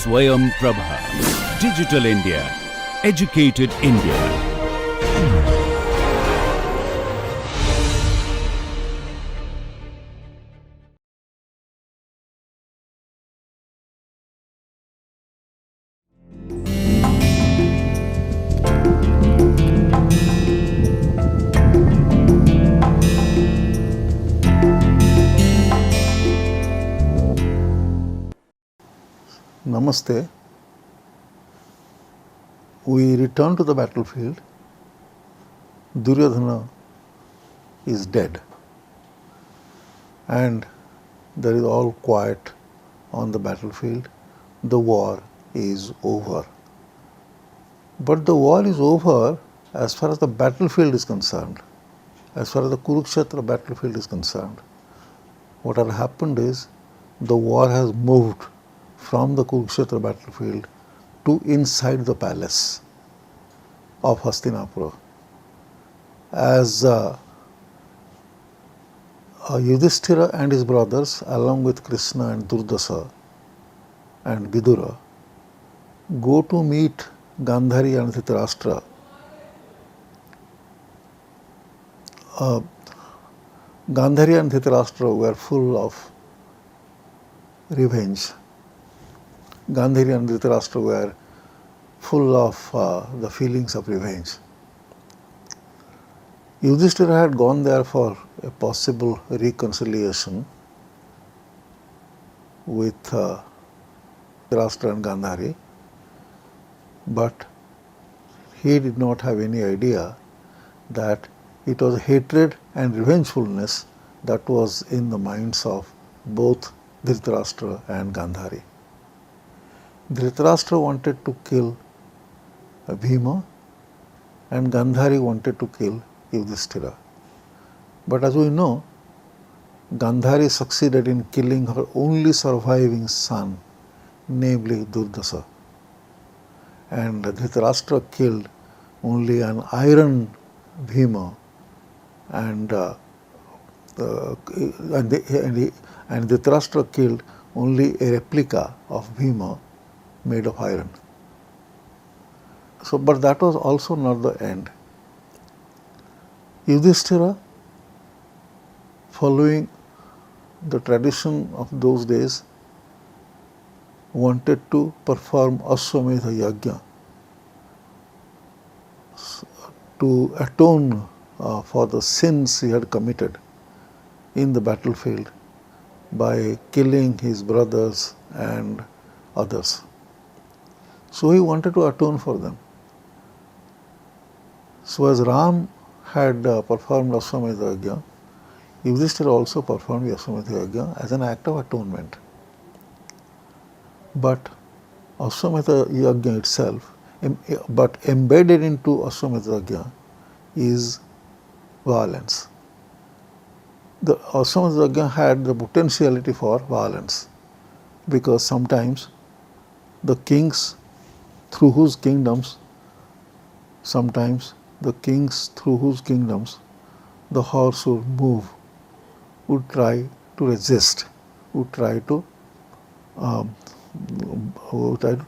Swayam Prabha. Digital India. Educated India. Namaste. We return to the battlefield. Duryodhana is dead, and there is all quiet on the battlefield. The war is over. But the war is over as far as the battlefield is concerned, as far as the Kurukshetra battlefield is concerned. What had happened is the war has moved from the Kurukshetra battlefield to inside the palace of Hastinapura. As Yudhishthira and his brothers, along with Krishna and Durdasa and Vidura, go to meet Gandhari and Dhritarashtra. Gandhari and Dhritarashtra were full of revenge. Gandhari and Dhritarashtra were full of the feelings of revenge. Yudhishthira had gone there for a possible reconciliation with Dhritarashtra and Gandhari, but he did not have any idea that it was hatred and revengefulness that was in the minds of both Dhritarashtra and Gandhari. Dhritarashtra wanted to kill Bhima and Gandhari wanted to kill Yudhishthira. But as we know, Gandhari succeeded in killing her only surviving son, namely Durdasa. And Dhritarashtra killed only an iron Bhima and Dhritarashtra killed only a replica of Bhima made of iron. So, but that was also not the end. Yudhishthira, following the tradition of those days, wanted to perform Ashwamedha Yajna to atone for the sins he had committed in the battlefield by killing his brothers and others. So he wanted to atone for them. So as Ram had performed Ashwamedha Yajna, Yudhishthira also performed Ashwamedha Yajna as an act of atonement. But Ashwamedha Yajna itself, but embedded into Ashwamedha Yajna is violence. The Ashwamedha Yajna had the potentiality for violence because sometimes the kings through whose kingdoms the horse would move, would try to resist, would try to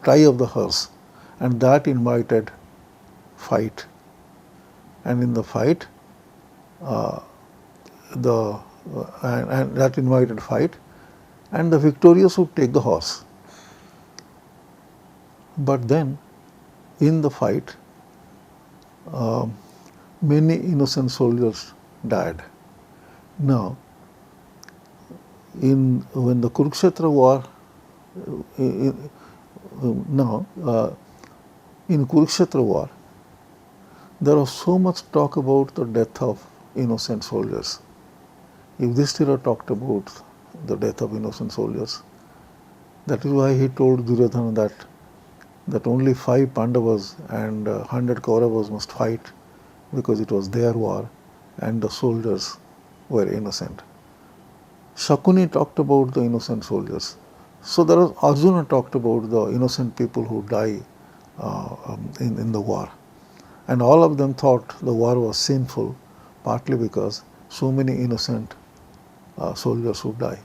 tie up the horse, and that invited fight. And in the fight, and the victorious would take the horse. But then, in the fight, many innocent soldiers died. Now, when the Kurukshetra war, in Kurukshetra war, there was so much talk about the death of innocent soldiers. Yudhishthira talked about the death of innocent soldiers. That is why he told Duryodhana that only 5 Pandavas and 100 Kauravas must fight because it was their war and the soldiers were innocent. Shakuni talked about the innocent soldiers. So there was Arjuna talked about the innocent people who die in the war. And all of them thought the war was sinful, partly because so many innocent soldiers would die.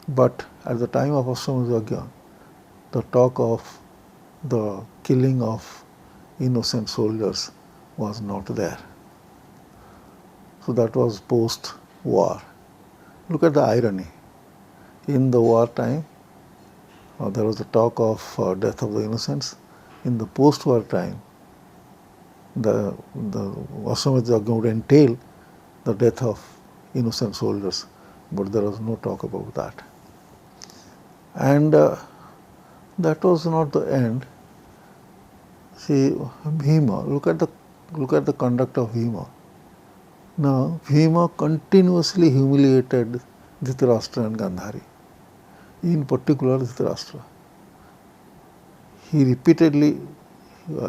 But at the time of Ashwamedha Yajna, the talk of the killing of innocent soldiers was not there. So that was post-war. Look at the irony. In the wartime, there was the talk of death of the innocents. In the post-war time, the Ashwamedh Yajna would entail the death of innocent soldiers, but there was no talk about that. And that was not the end. See, Bhima, look at the conduct of Bhima. Now, Bhima continuously humiliated Dhritarashtra and Gandhari, in particular Dhritarashtra. He repeatedly,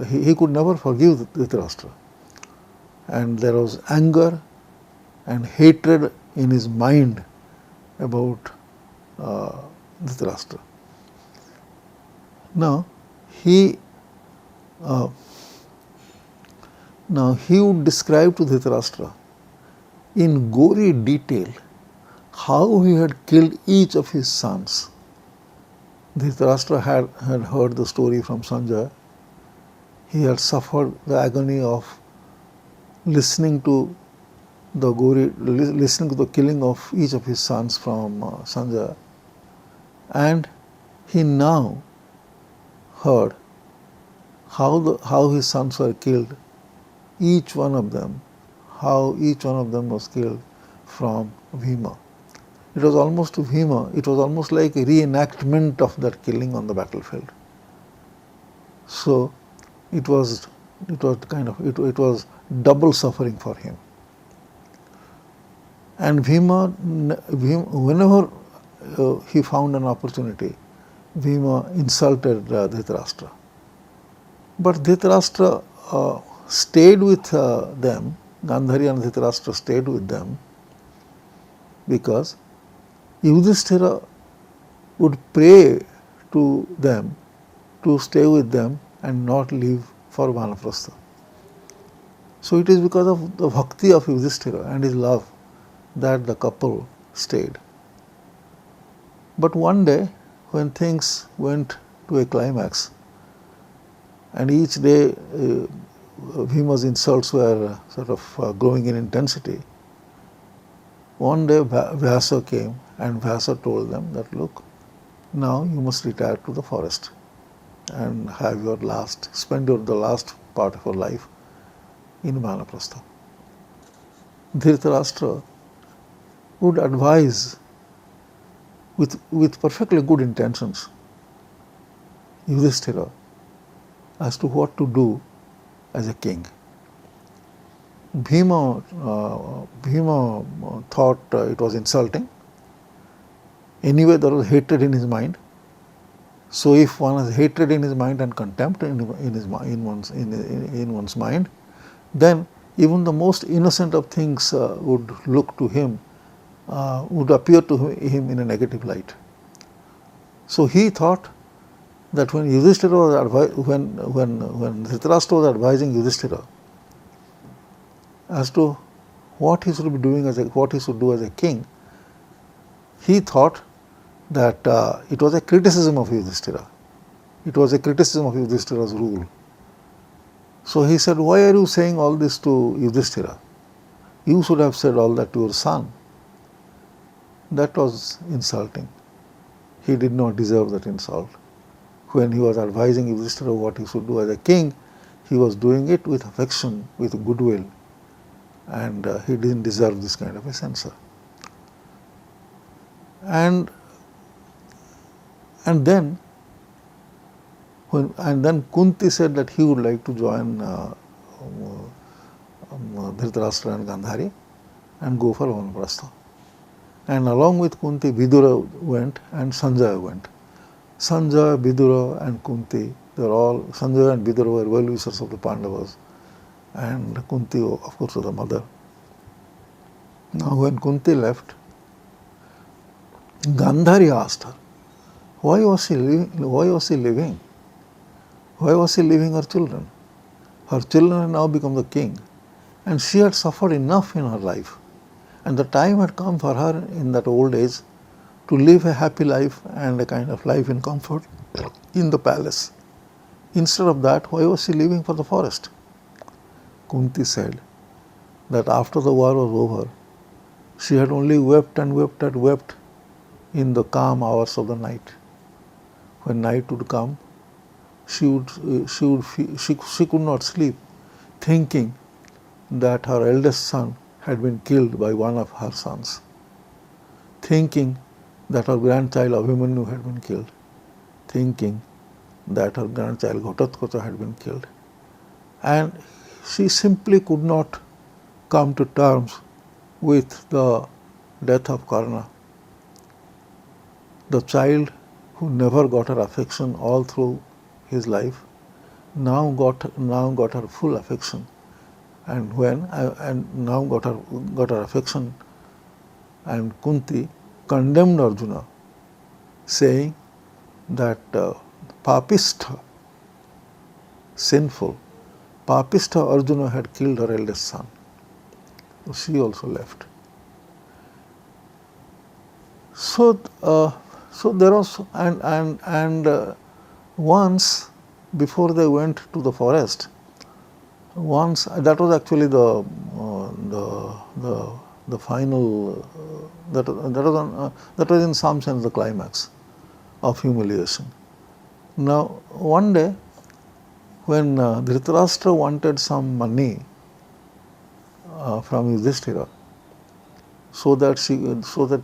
he could never forgive Dhritarashtra, and there was anger and hatred in his mind about Dhritarashtra. Now he would describe to Dhritarashtra in gory detail how he had killed each of his sons. Dhritarashtra had heard the story from Sanjaya. He had suffered the agony of listening to the killing of each of his sons from Sanjaya, and he now heard how his sons were killed, each one of them, how each one of them was killed from Bhima. It was almost to Bhima, it was almost like a reenactment of that killing on the battlefield. So it was double suffering for him. And Bhima whenever he found an opportunity, Bhima insulted Dhritarashtra. But Dhritarashtra stayed with them, Gandhari and Dhritarashtra stayed with them, because Yudhishthira would pray to them to stay with them and not leave for Vanaprastha. So it is because of the bhakti of Yudhishthira and his love that the couple stayed. But one day, when things went to a climax, and each day Bhima's insults were sort of growing in intensity, one day Vyasa came and Vyasa told them that, look, now you must retire to the forest and have spend the last part of your life in Vanaprastha. Dhritarashtra would advise with perfectly good intentions Yudhishthira as to what to do as a king. Bhima thought it was insulting. Anyway, there was hatred in his mind. So if one has hatred in his mind and contempt in one's mind, then even the most innocent of things would look to him, would appear to him in a negative light. So he thought that when Yudhishthira was when Dhritarashtra was advising Yudhishthira as to what he should be doing what he should do as a king, he thought that it was a criticism of Yudhishthira. It was a criticism of Yudhishthira's rule. So he said, why are you saying all this to Yudhishthira? You should have said all that to your son. That was insulting. He did not deserve that insult. When he was advising Yudhishthira what he should do as a king, he was doing it with affection, with goodwill, and he didn't deserve this kind of a censure. And then Kunti said that he would like to join Dhritarashtra and Gandhari and go for Vanaprastha. And along with Kunti, Vidura went and Sanjaya went. Sanjaya, Vidura and Kunti, Sanjaya and Vidura were well-wishers of the Pandavas, and Kunti, of course, was the mother. Now when Kunti left, Gandhari asked her, why was she leaving? Why was she leaving her children? Her children had now become the king, and she had suffered enough in her life, and the time had come for her in that old age to live a happy life and a kind of life in comfort. in the palace. Instead of that, why was she leaving for the forest? Kunti said that after the war was over, she had only wept and wept and wept in the calm hours of the night. When night would come, she could not sleep, thinking that her eldest son had been killed by one of her sons, thinking that her grandchild Abhimanyu had been killed, thinking that her grandchild Ghotatkacha had been killed. And she simply could not come to terms with the death of Karna. The child who never got her affection all through his life now got her full affection, and now got her affection. And Kunti condemned Arjuna, saying that Papistha, sinful, Papistha Arjuna had killed her eldest son. So she also left. So there was, once before they went to the forest, once that was actually the final that was in some sense the climax of humiliation. Now one day, when Dhritarashtra wanted some money from Yudhishthira, so that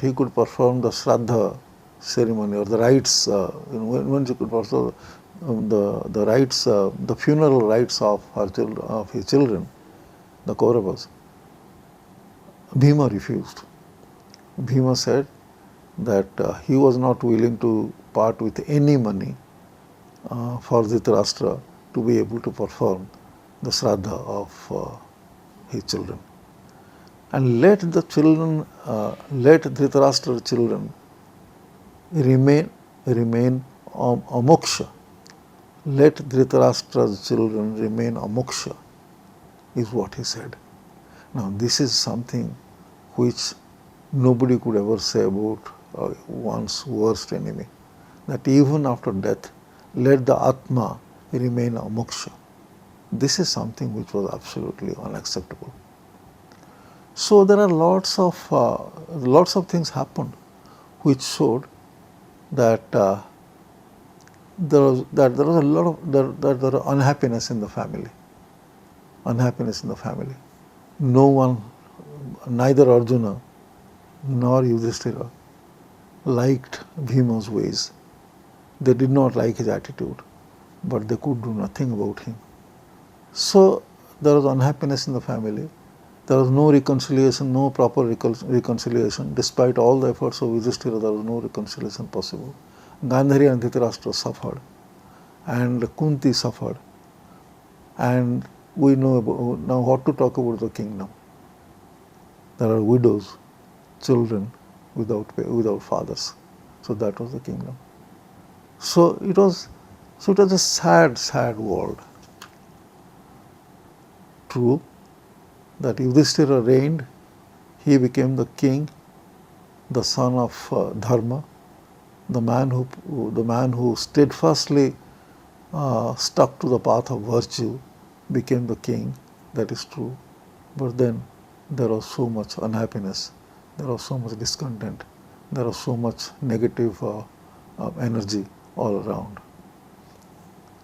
he could perform the Shraddha ceremony or the rites, when she could perform the rites, the funeral rites of his children, the Kauravas, Bhima refused. Bhima said that he was not willing to part with any money for Dhritarashtra to be able to perform the Shraddha of his children. And let Dhritarashtra's children remain amoksha. Let Dhritarashtra's children remain amoksha, is what he said. Now this is something which nobody could ever say about one's worst enemy, that even after death, let the Atma remain amoksha. This is something which was absolutely unacceptable. So there are lots of things happened which showed that there was a lot of there was unhappiness in the family. Unhappiness in the family. No one, neither Arjuna nor Yudhishthira, liked Bhima's ways. They did not like his attitude, but they could do nothing about him. So there was unhappiness in the family. There was no reconciliation, no proper reconciliation. Despite all the efforts of Yudhishthira, there was no reconciliation possible. Gandhari and Dhritarashtra suffered, and Kunti suffered. And we know about, now what to talk about the kingdom. There are widows, children without fathers. So that was the kingdom. So it was a sad, sad world. True that Yudhishthira reigned, he became the king, the son of Dharma, the man who steadfastly stuck to the path of virtue became the king. That is true. But then there was so much unhappiness, there was so much discontent, there was so much negative energy all around.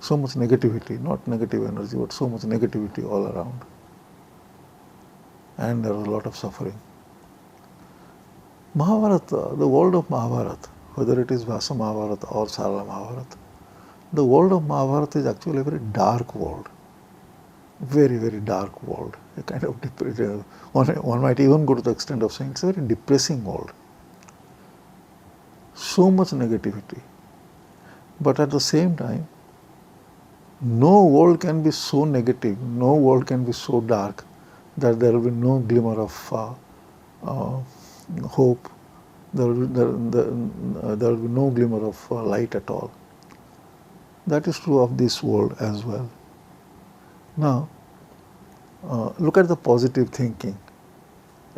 So much negativity, not negative energy, but so much negativity all around. And there was a lot of suffering. Mahabharata, the world of Mahabharata, whether it is Vyasa Mahabharata or Sarala Mahabharata, the world of Mahabharata is actually a very dark world. Very, very dark world. A kind of one might even go to the extent of saying it's a very depressing world. So much negativity. But at the same time, no world can be so negative, no world can be so dark that there will be no glimmer of hope, there will be no glimmer of light at all. That is true of this world as well. Now, look at the positive thinking,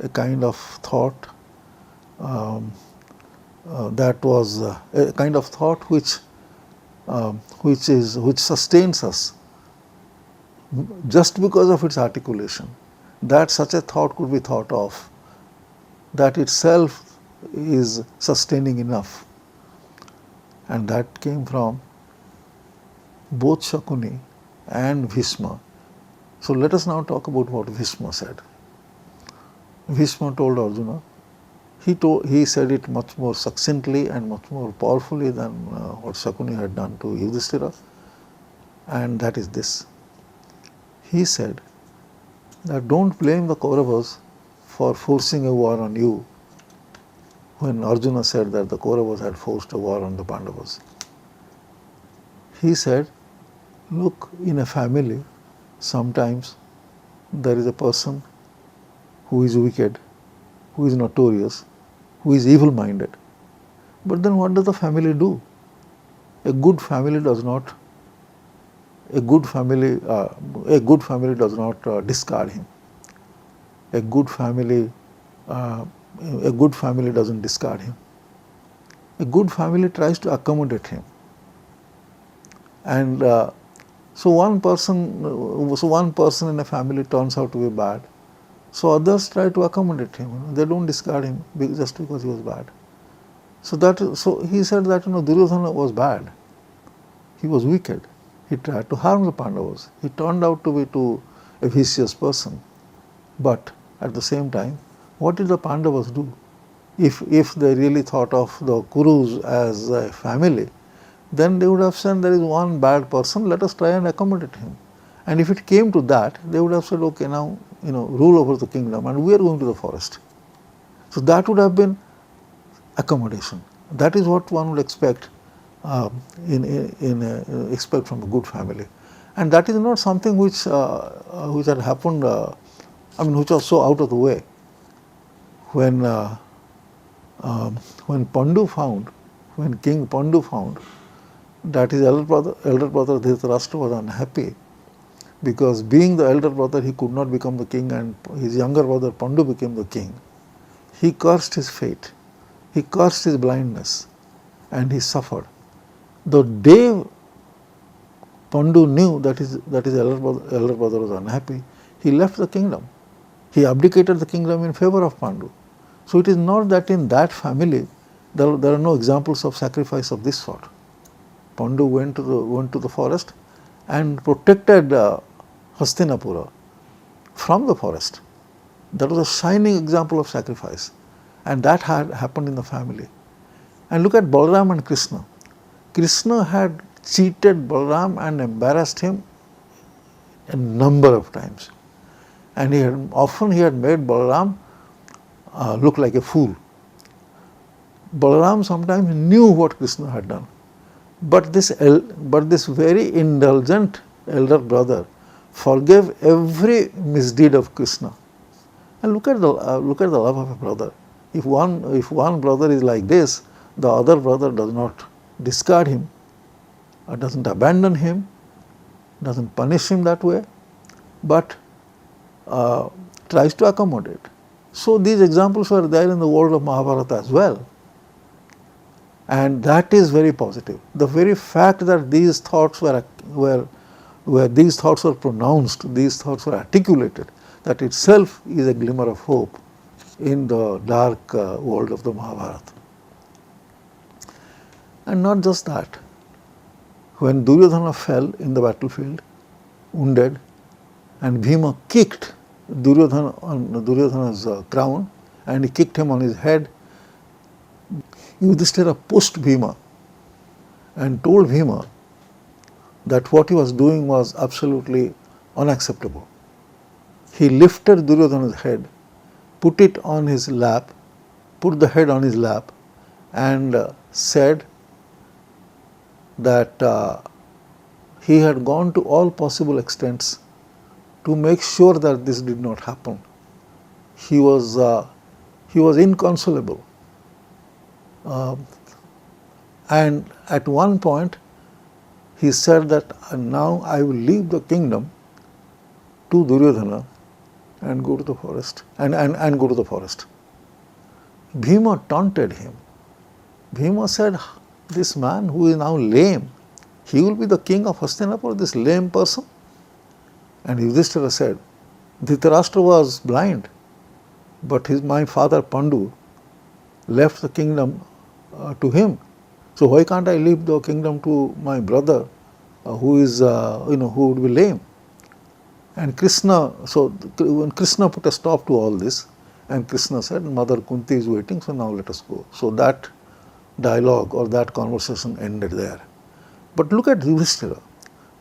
a kind of thought that was a kind of thought which which sustains us just because of its articulation, that such a thought could be thought of, that itself is sustaining enough. And that came from both Shakuni and Bhishma. So let us now talk about what Bhishma said. Bhishma told Arjuna, he said it much more succinctly and much more powerfully than what Shakuni had done to Yudhishthira, and that is this. He said that don't blame the Kauravas for forcing a war on you, when Arjuna said that the Kauravas had forced a war on the Pandavas. He said, look, in a family, sometimes there is a person who is wicked, who is notorious, who is evil-minded. But then what does the family do? A good family does not discard him. A good family doesn't discard him. A good family tries to accommodate him. And so one person in a family turns out to be bad. So others try to accommodate him. They don't discard him just because he was bad. So he said that Duryodhana was bad. He was wicked. He tried to harm the Pandavas. He turned out to be a vicious person. But at the same time, what did the Pandavas do? If they really thought of the Kurus as a family, then they would have said there is one bad person, let us try and accommodate him. And if it came to that, they would have said, okay, now rule over the kingdom and we are going to the forest. So that would have been accommodation. That is what one would expect expect from a good family. And that is not something which had happened, which was so out of the way. When King Pandu found that his elder brother Dhritarashtra was unhappy, because being the elder brother he could not become the king and his younger brother Pandu became the king. He cursed his fate, he cursed his blindness, and he suffered. The day Pandu knew that his elder brother was unhappy, he left the kingdom. He abdicated the kingdom in favor of Pandu. So it is not that in that family there are no examples of sacrifice of this sort. Pandu went to the forest and protected Hastinapura from the forest. That was a shining example of sacrifice, and that had happened in the family. And look at Balaram and Krishna. Krishna had cheated Balaram and embarrassed him a number of times, and he had made Balaram look like a fool. Balaram sometimes knew what Krishna had done, but this very indulgent elder brother forgave every misdeed of Krishna. And look at the love of a brother. If one brother is like this, the other brother does not discard him, or doesn't abandon him, doesn't punish him that way, but tries to accommodate. So these examples were there in the world of Mahabharata as well. And that is very positive. The very fact that these thoughts were pronounced, these thoughts were articulated, that itself is a glimmer of hope in the dark world of the Mahabharata. And not just that. When Duryodhana fell in the battlefield, wounded, and Bhima kicked Duryodhana's crown, and he kicked him on his head, Yudhishthira pushed Bhima and told Bhima that what he was doing was absolutely unacceptable. He lifted Duryodhana's head, put the head on his lap, and said that he had gone to all possible extents to make sure that this did not happen. He was inconsolable. And at one point he said that now I will leave the kingdom to Duryodhana and go to the forest and go to the forest. Bhima taunted him. Bhima said, this man who is now lame, he will be the king of Hastinapur, this lame person? And Yudhishthira said, Dhritarashtra was blind, but my father Pandu left the kingdom to him. So why can't I leave the kingdom to my brother who is, who would be lame? And Krishna, so when Krishna put a stop to all this, and Krishna said, Mother Kunti is waiting, so now let us go. So that dialogue or that conversation ended there. But look at Yudhishthira.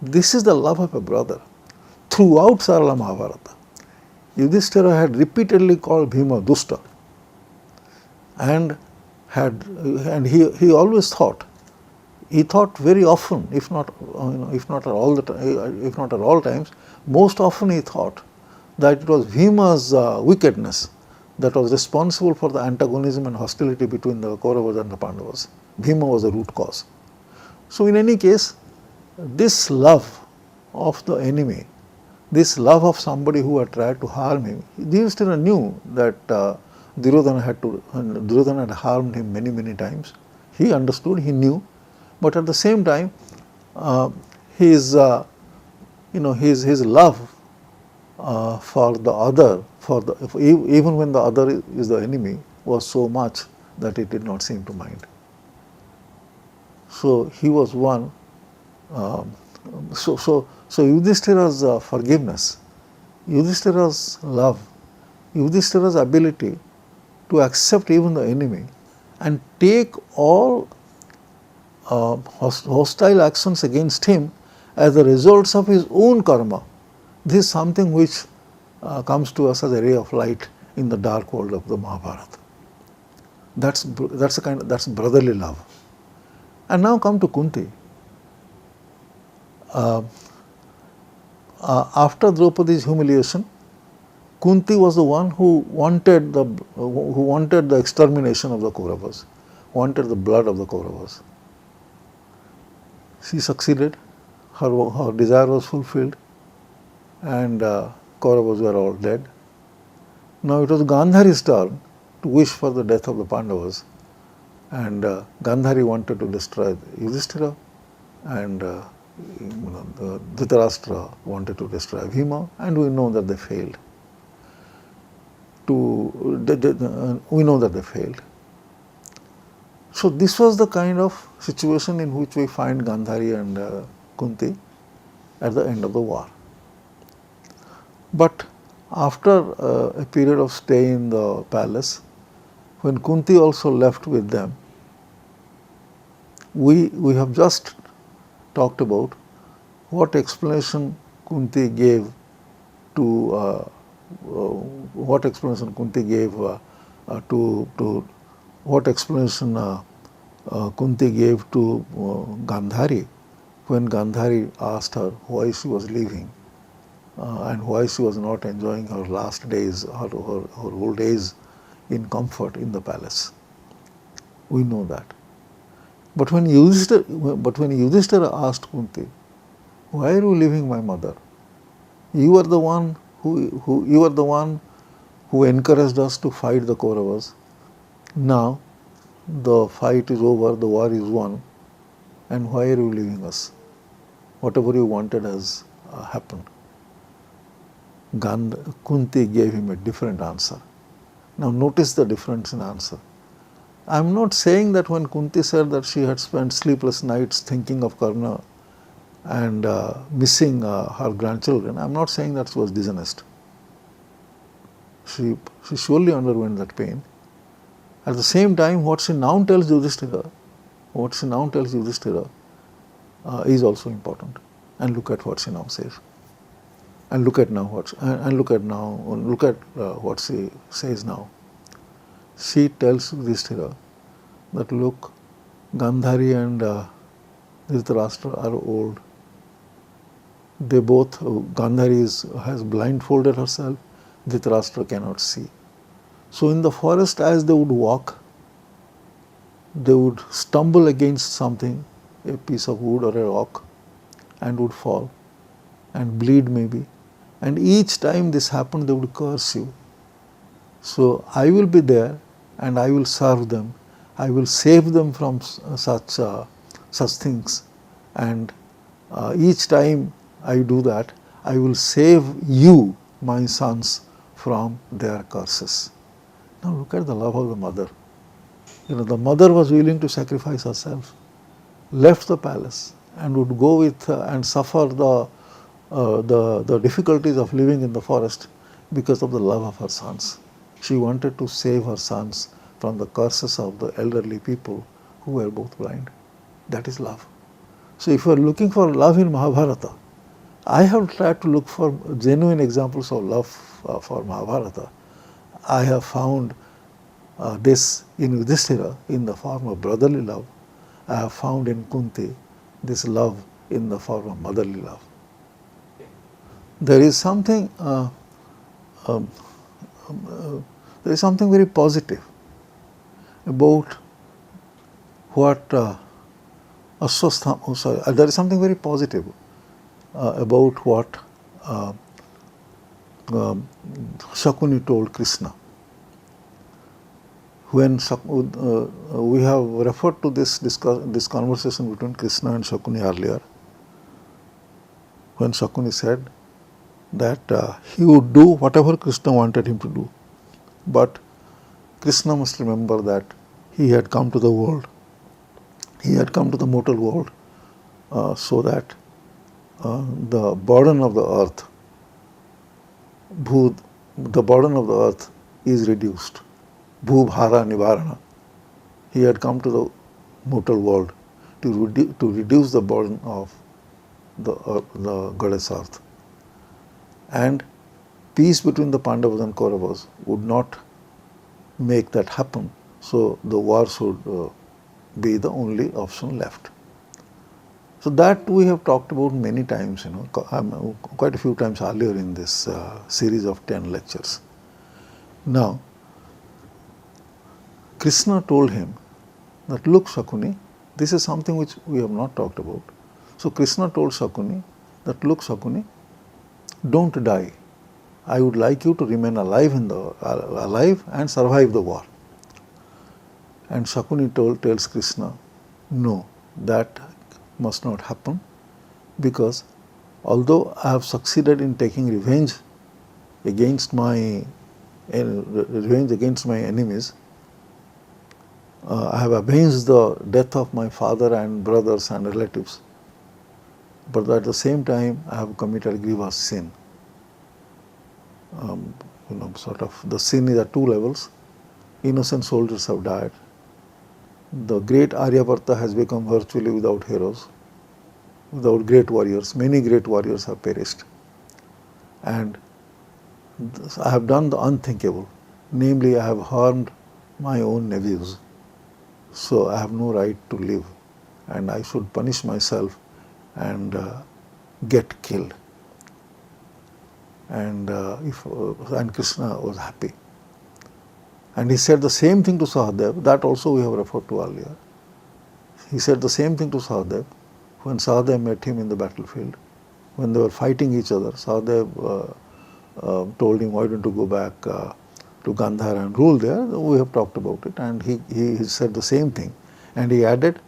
This is the love of a brother. Throughout Sarala Mahabharata, Yudhishthira had repeatedly called Bhima Dusta, and he always thought, he thought very often, if not at all times, most often he thought that it was Bhima's wickedness that was responsible for the antagonism and hostility between the Kauravas and the Pandavas. Bhima was the root cause. So in any case, this love of the enemy, this love of somebody who had tried to harm him, Yudhishthira knew that Duryodhana had harmed him many times. He understood, he knew, but at the same time, his love for the other, even when the other is the enemy, was so much that it did not seem to mind. So he was one. So Yudhishthira's forgiveness, Yudhishthira's love, Yudhishthira's ability to accept even the enemy and take all hostile actions against him as the results of his own karma. This is something which comes to us as a ray of light in the dark world of the Mahabharata. That's brotherly love. And now come to Kunti. After Draupadi's humiliation, Kunti was the one who wanted the extermination of the Kauravas, wanted the blood of the Kauravas. She succeeded. Her desire was fulfilled, and Kauravas were all dead. Now it was Gandhari's turn to wish for the death of the Pandavas, and Gandhari wanted to destroy Yudhishthira, and Dhritarashtra wanted to destroy Bhima, and we know that they failed. We know that they failed. So this was the kind of situation in which we find Gandhari and Kunti at the end of the war. But after a period of stay in the palace, when Kunti also left with them, we have just talked about what explanation Kunti gave to Gandhari when Gandhari asked her why she was leaving and why she was not enjoying her last days, her old days in comfort in the palace. We know that. But when Yudhishthira asked Kunti, why are you leaving my mother? You are the one who encouraged us to fight the Kauravas. Now the fight is over, the war is won, and why are you leaving us? Whatever you wanted has happened. Kunti gave him a different answer. Now notice the difference in answer. I am not saying that when Kunti said that she had spent sleepless nights thinking of Karna and missing her grandchildren, I am not saying that she was dishonest. She surely underwent that pain. At the same time, what she now tells Yudhishthira is also important. And look at what she now says. And look at what she says now. She tells Yudhishthira that look, Gandhari and Dhritarashtra are old. They both, Gandhari has blindfolded herself, Dhritarashtra cannot see. So in the forest, as they would walk, they would stumble against something, a piece of wood or a rock, and would fall and bleed maybe. And each time this happened, they would curse you. So I will be there and I will serve them. I will save them from such things. and each time I do that, I will save you, my sons, from their curses. Now look at the love of the mother. The mother was willing to sacrifice herself, left the palace, and would go with and suffer the difficulties of living in the forest because of the love of her sons. She wanted to save her sons from the curses of the elderly people who were both blind. That is love. So if you are looking for love in Mahabharata, I have tried to look for genuine examples of love for Mahabharata. I have found this in Yudhishthira in the form of brotherly love. I have found in Kunti this love in the form of motherly love. There is something very positive about what there is something very positive about what Shakuni told Krishna. When we have referred to this conversation between Krishna and Shakuni earlier, when Shakuni said that he would do whatever Krishna wanted him to do, but Krishna must remember that he had come to the world, he had come to the mortal world so that the burden of the earth, the burden of the earth is reduced. Bhubhara Nivarana. He had come to the mortal world to reduce the burden of the goddess earth. And peace between the Pandavas and Kauravas would not make that happen, so the war should be the only option left. So that we have talked about many times, quite a few times earlier in this series of 10 lectures. Now, Krishna told him that, look Shakuni, this is something which we have not talked about. So Krishna told Shakuni that, look Shakuni, don't die. I would like you to remain alive and survive the war. And Shakuni tells Krishna, no, that must not happen, because although I have succeeded in taking revenge against my enemies, I have avenged the death of my father and brothers and relatives, but at the same time I have committed grievous sin. The sin is at two levels. Innocent soldiers have died. The great Aryabharta has become virtually without heroes, without great warriors. Many great warriors have perished. And I have done the unthinkable, namely I have harmed my own nephews. So I have no right to live, and I should punish myself and get killed. And Krishna was happy. And he said the same thing to Sahadev, that also we have referred to earlier. He said the same thing to Sahadev when Sahadev met him in the battlefield. When they were fighting each other, Sahadev told him, why don't you go back to Gandhara and rule there? We have talked about it, and he said the same thing. And he added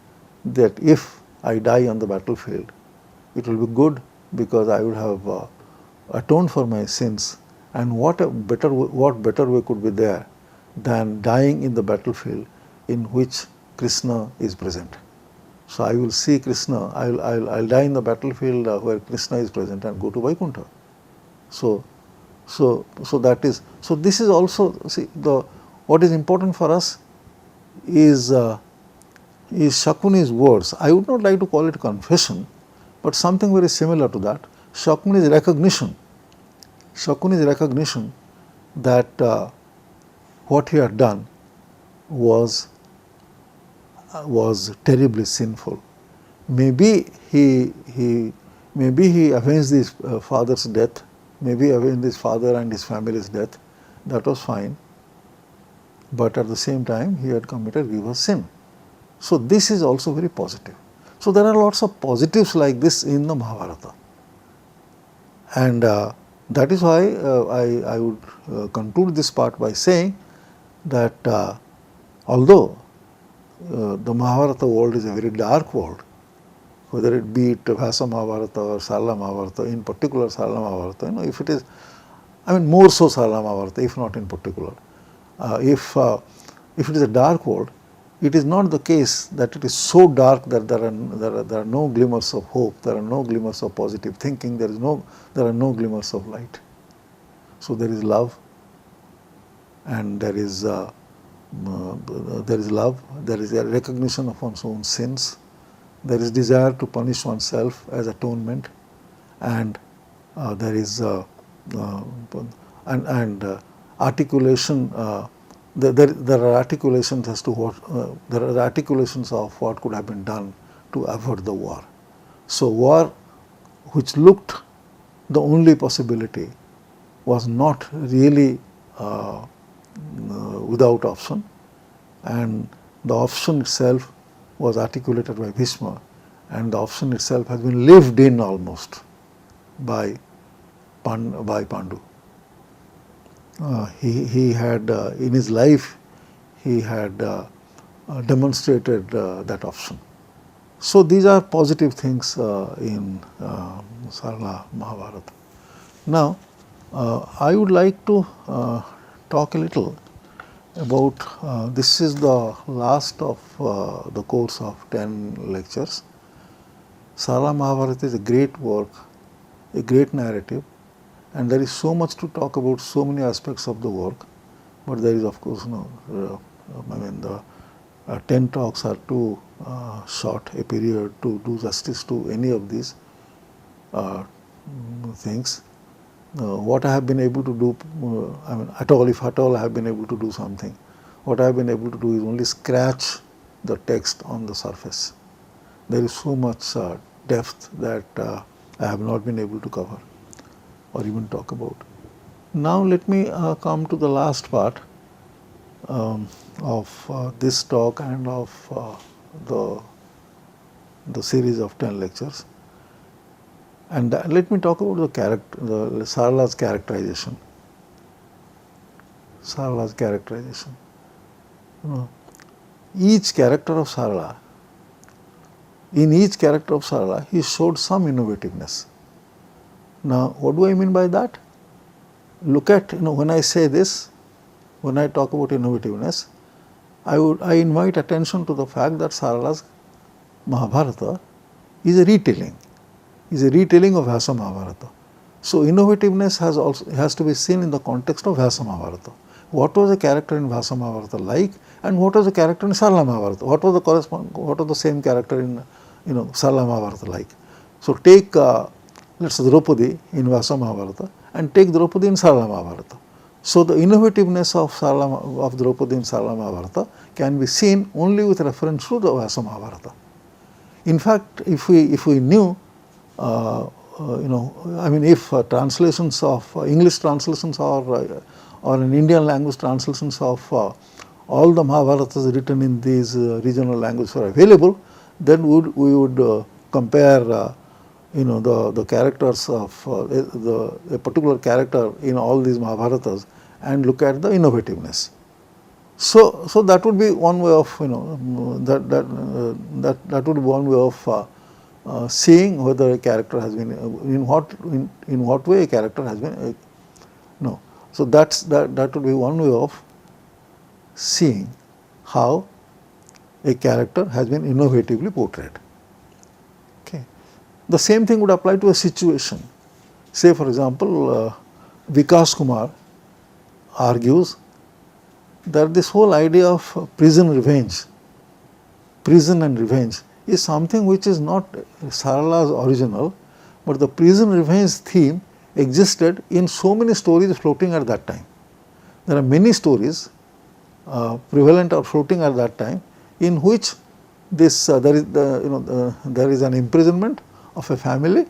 that if I die on the battlefield, it will be good because I would have atoned for my sins. And what better way could be there than dying in the battlefield in which Krishna is present. So I will see Krishna, I'll die in the battlefield where Krishna is present and go to Vaikuntha. So that is, so this is also, see, what is important for us is Shakuni's words. I would not like to call it confession, but something very similar to that. Shakuni's recognition that what he had done was terribly sinful. Maybe he avenged his father's death, maybe avenged his father and his family's death. That was fine. But at the same time, he had committed grievous sin. So this is also very positive. So there are lots of positives like this in the Mahabharata. And that is why I would conclude this part by saying that although the Mahabharata world is a very dark world, whether it be it Vyasa Mahabharata or Sarla Mahabharata, in particular Sarla Mahabharata, if it is, more so Sarla Mahabharata, if not in particular. If it is a dark world, it is not the case that it is so dark that there are no glimmers of hope, there are no glimmers of positive thinking, there are no glimmers of light. So there is love, and there is love, there is a recognition of one's own sins, there is desire to punish oneself as atonement, and there is articulation. There are articulations as to what there are articulations of what could have been done to avert the war. So war, which looked the only possibility, was not really without option, and the option itself was articulated by Bhishma, and the option itself has been lived in almost by Pandu. He had in his life he had demonstrated that option. So these are positive things in Sarla Mahabharata. Now I would like to talk a little about this is the last of the course of 10 lectures. Sarla Mahabharata is a great work, a great narrative, and there is so much to talk about, so many aspects of the work, but there is of course the 10 talks are too short a period to do justice to any of these things. What I have been able to do, if at all I have been able to do something, what I have been able to do is only scratch the text on the surface. There is so much depth that I have not been able to cover or even talk about. Now let me come to the last part of this talk and of the series of 10 lectures. And let me talk about the Sarla's characterization. Sarla's characterization. Each character of Sarla, in each character of Sarla, he showed some innovativeness. Now, what do I mean by that? Look at, when I say this, when I talk about innovativeness, I invite attention to the fact that Sarla's Mahabharata is a retelling. Is a retelling of Vyasa Mahabharata. So innovativeness has to be seen in the context of Vyasa Mahabharata. What was the character in Vyasa Mahabharata like, and what was the character in Sarla Mahabharata? What was the same character in Sarla Mahabharata like? So take let's say Draupadi in Vyasa Mahabharata and take Draupadi in Sarla Mahabharata. So the innovativeness of Draupadi in Sarla Mahabharata can be seen only with reference to the Vyasa Mahabharata. In fact, if we knew if translations of English translations or in Indian language translations of all the Mahabharatas written in these regional languages are available, then we would compare the characters of a particular character in all these Mahabharatas and look at the innovativeness. So that would be one way of that would be one way of seeing whether a character has been in what way a character has been So that would be one way of seeing how a character has been innovatively portrayed. Okay. The same thing would apply to a situation. Say for example, Vikas Kumar argues that this whole idea of prison and revenge is something which is not Sarla's original, but the prison revenge theme existed in so many stories floating at that time. There are many stories prevalent or floating at that time in which this there is an imprisonment of a family,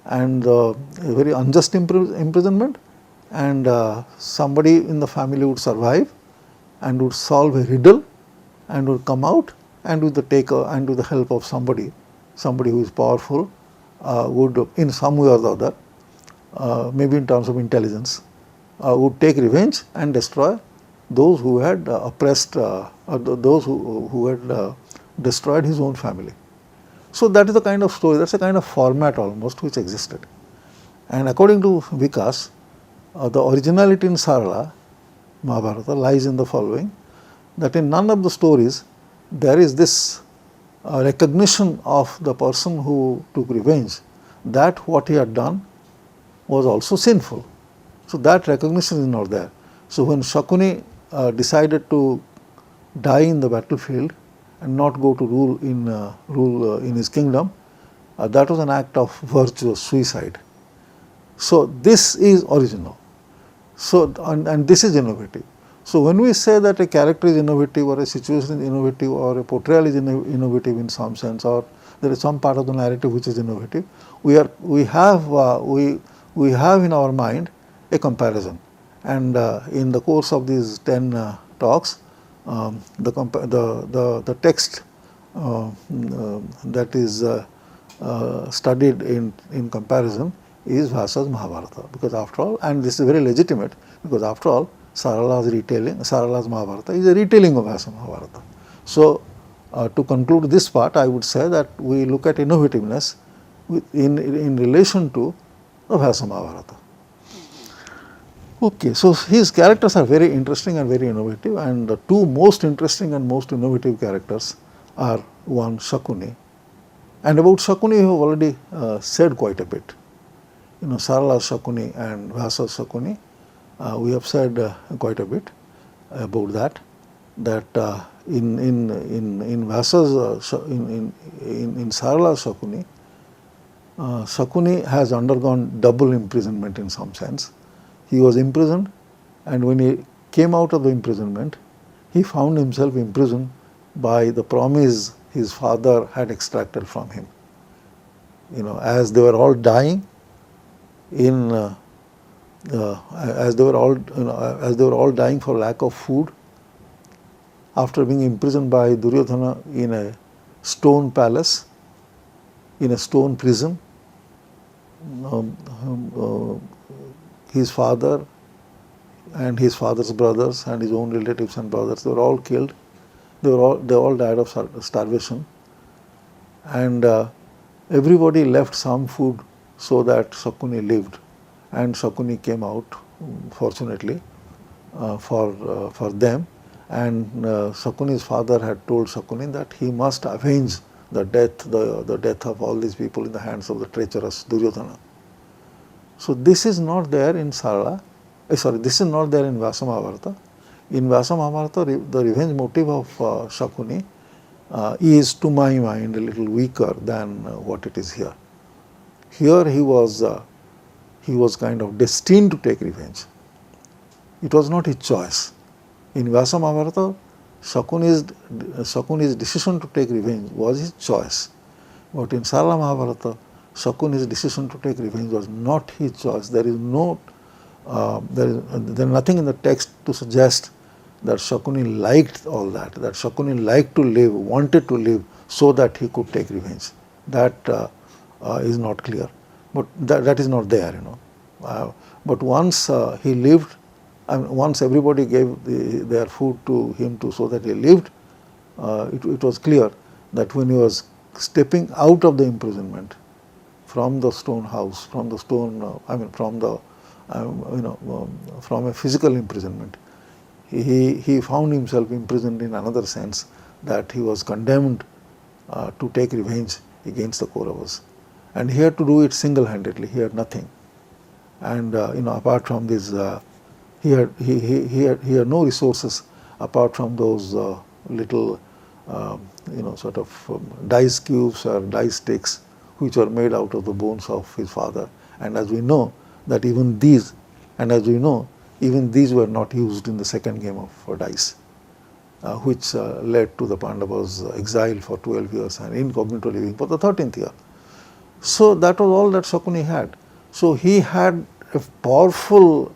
and a very unjust imprisonment, and somebody in the family would survive and would solve a riddle and would come out, and with the help of somebody who is powerful, would in some way or the other, maybe in terms of intelligence, would take revenge and destroy those who had oppressed, those who had destroyed his own family. So that is the kind of story, that's a kind of format almost which existed. And according to Vikas, the originality in Sarala Mahabharata lies in the following, that in none of the stories there is this recognition of the person who took revenge that what he had done was also sinful. So that recognition is not there. So when Shakuni decided to die in the battlefield and not go to rule in his kingdom, that was an act of virtuous suicide. So this is original. So and this is innovative. So when we say that a character is innovative or a situation is innovative or a portrayal is innovative in some sense, or there is some part of the narrative which is innovative, we have in our mind a comparison. And in the course of these 10 talks, the text that is studied in comparison is Vyasa's Mahabharata, because after all, and this is very legitimate, because after all Sarala's Mahabharata is a retelling of Vyasa Mahabharata. So to conclude this part, I would say that we look at innovativeness in relation to the Vyasa Mahabharata. Okay, so his characters are very interesting and very innovative, and the two most interesting and most innovative characters are one, Shakuni. And about Shakuni we have already said quite a bit. You know, Sarala's Shakuni and Vyasa's Shakuni, we have said quite a bit about that. That in Vyasa's in Sarala's Shakuni, Shakuni has undergone double imprisonment in some sense. He was imprisoned, and when he came out of the imprisonment, he found himself imprisoned by the promise his father had extracted from him. You know, as they were all dying, as they were all dying for lack of food, after being imprisoned by Duryodhana in a stone palace, in a stone prison, his father and his father's brothers and his own relatives and brothers, they were all killed. They all died of starvation, and everybody left some food so that Shakuni lived, and Shakuni came out, fortunately for them. And Shakuni's father had told Shakuni that he must avenge the death of all these people in the hands of the treacherous Duryodhana. So this is not there in this is not there in Vyasa Mahabharata. In Vyasa Mahabharata, the revenge motive of Shakuni is, to my mind, a little weaker than what it is here. Here he was kind of destined to take revenge. It was not his choice. In Vyasa Mahabharata, Shakuni's decision to take revenge was his choice. But in Sarala Mahabharata, Shakuni's decision to take revenge was not his choice. There is nothing in the text to suggest that Shakuni liked all that Shakuni liked to live, wanted to live so that he could take revenge. That is not clear. But that is not there, you know. But once he lived, once everybody gave their food to him so that he lived, it was clear that when he was stepping out of the imprisonment, from the stone house, from the stone, from a physical imprisonment, he found himself imprisoned in another sense, that he was condemned to take revenge against the Kauravas. And he had to do it single-handedly. He had nothing. And apart from this, he had no resources apart from those little sort of dice cubes or dice sticks which were made out of the bones of his father. And as we know that even these were not used in the second game of dice, which led to the Pandavas' exile for 12 years and incognito living for the 13th year. So that was all that Shakuni had. So he had a powerful,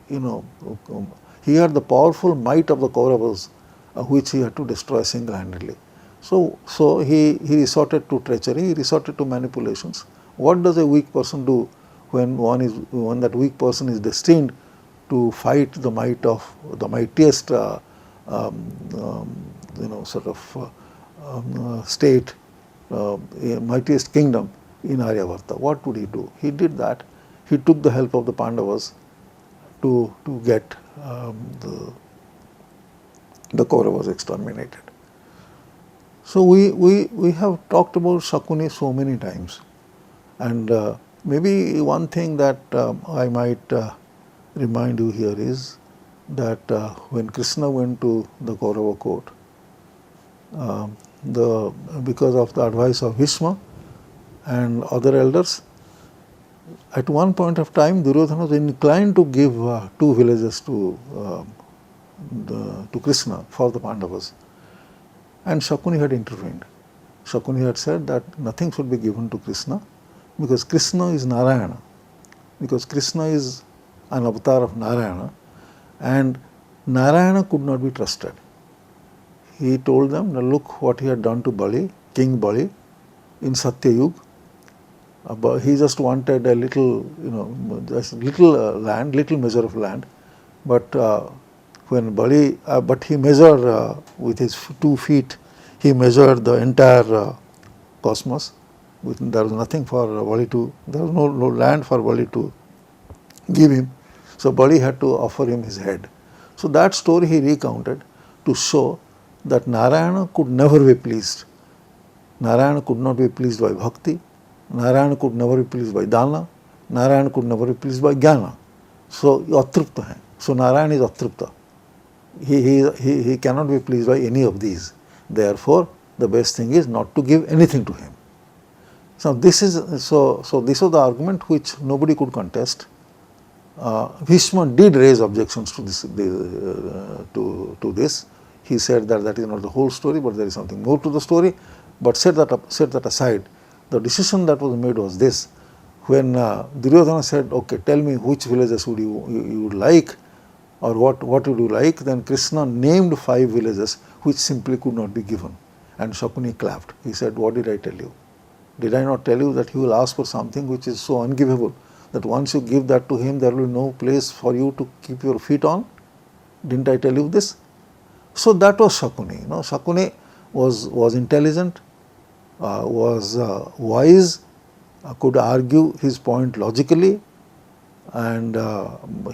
he had the powerful might of the Kauravas, which he had to destroy single-handedly. So he resorted to treachery, he resorted to manipulations. What does a weak person do when that weak person is destined to fight the might of the mightiest state mightiest kingdom in Aryavarta. What would he do? He did that. He took the help of the Pandavas to get the Kauravas exterminated. So we have talked about Shakuni so many times, and maybe one thing that I might remind you here is that when Krishna went to the Kaurava court, because of the advice of Bhishma and other elders, at one point of time Duryodhana was inclined to give 2 villages to Krishna for the Pandavas, and Shakuni had intervened. Shakuni had said that nothing should be given to Krishna because Krishna is Narayana, because Krishna is an avatar of Narayana, and Narayana could not be trusted. He told them, now look what he had done to Bali, King Bali, in Satyayug. He just wanted a little, just little land, little measure of land, but when Bali, but he measured with his 2 feet, he measured the entire cosmos. There was nothing for Bali to, there was no land for Bali to give him. So Bali had to offer him his head. So that story he recounted to show that Narayana could never be pleased. Narayana could not be pleased by bhakti. Narayana could never be pleased by dana. Narayana could never be pleased by jnana. So atrupta hai. So Narayana is atrupta. He cannot be pleased by any of these. Therefore, the best thing is not to give anything to him. So this is so this was the argument which nobody could contest. Bhishma did raise objections to this. To this, he said that is not the whole story, but there is something more to the story. But set that aside. The decision that was made was this: when Duryodhana said, "Okay, tell me which villages would you would like, or what would you like?" Then Krishna named 5 villages which simply could not be given, and Shakuni clapped. He said, "What did I tell you? Did I not tell you that he will ask for something which is so ungivable that once you give that to him, there will be no place for you to keep your feet on? Didn't I tell you this?" So that was Shakuni. Shakuni was intelligent, was wise, could argue his point logically, and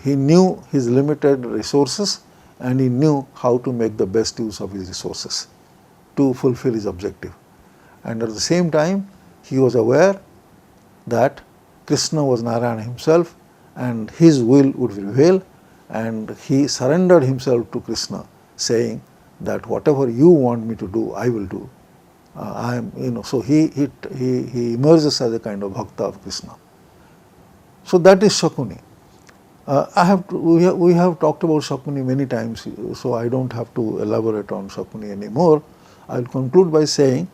he knew his limited resources, and he knew how to make the best use of his resources to fulfill his objective. And at the same time, he was aware that Krishna was Narayana himself and his will would prevail, and he surrendered himself to Krishna, saying that whatever you want me to do, I will do. So he emerges as a kind of bhakta of Krishna. So that is Shakuni. We have talked about Shakuni many times, so I don't have to elaborate on Shakuni anymore. I will conclude by saying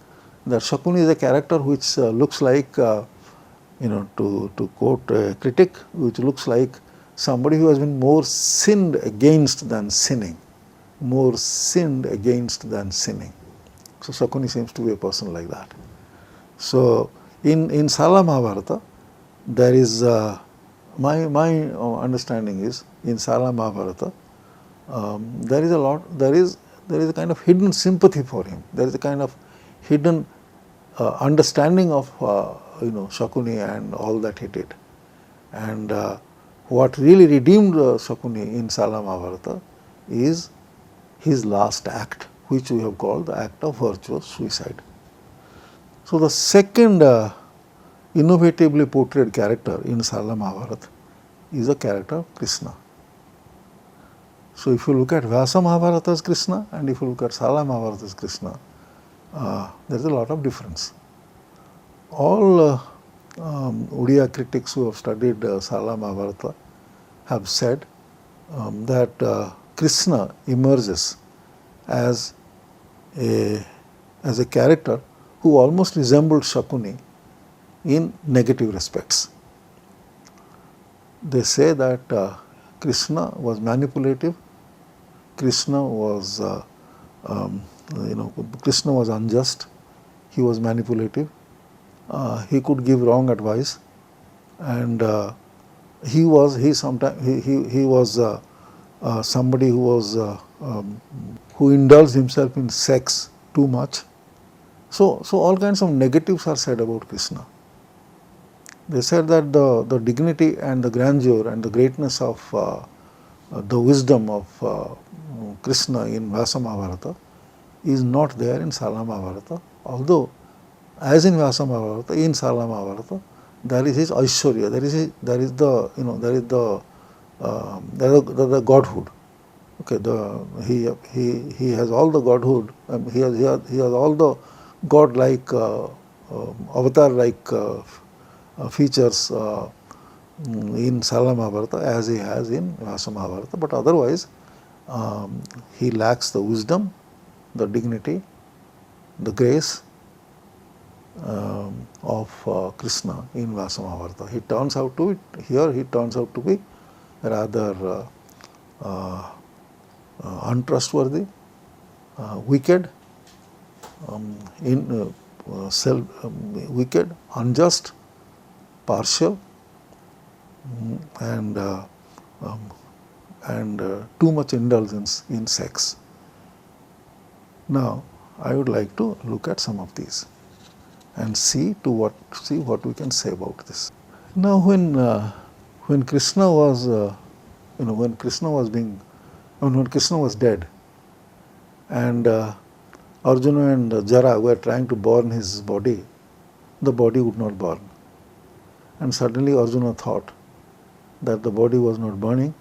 that Shakuni is a character which looks like, to quote a critic, which looks like somebody who has been more sinned against than sinning. More sinned against than sinning. So Shakuni seems to be a person like that. So in Sala Mahabharata, there is my understanding is in Sala Mahabharata there is a kind of hidden sympathy for him. There is a kind of hidden understanding of Shakuni and all that he did. And what really redeemed Shakuni in Sala Mahabharata is his last act, which we have called the act of virtuous suicide. So the second innovatively portrayed character in Sala Mahabharata is the character of Krishna. So if you look at Vyasa Mahabharata as Krishna and if you look at Sala Mahabharata as Krishna, there is a lot of difference. All Odia critics who have studied Sala Mahabharata have said that Krishna emerges as a character who almost resembled Shakuni in negative respects. They say that Krishna was manipulative, Krishna was Krishna was unjust, he was manipulative, he could give wrong advice, and he was somebody who indulged himself in sex too much, So all kinds of negatives are said about Krishna. They said that the dignity and the grandeur and the greatness of the wisdom of Krishna in Vyasa Mahabharata is not there in Sala Mahabharata, although as in Vyasa Mahabharata, in Sala Mahabharata, there is his Aishwarya, there is the godhood. Okay, he has all the godhood, he has all the god-like, avatar-like features in Sala Mahabharata as he has in Vyasa Mahabharata, but otherwise he lacks the wisdom, the dignity, the grace of Krishna in Vyasa Mahabharata. He turns out to be rather untrustworthy, wicked, wicked, unjust, partial, and too much indulgence in sex. Now, I would like to look at some of these and see what we can say about this. Now, when Krishna was when Krishna was dead, and Arjuna and Jara were trying to burn his body, the body would not burn. And suddenly Arjuna thought that the body was not burning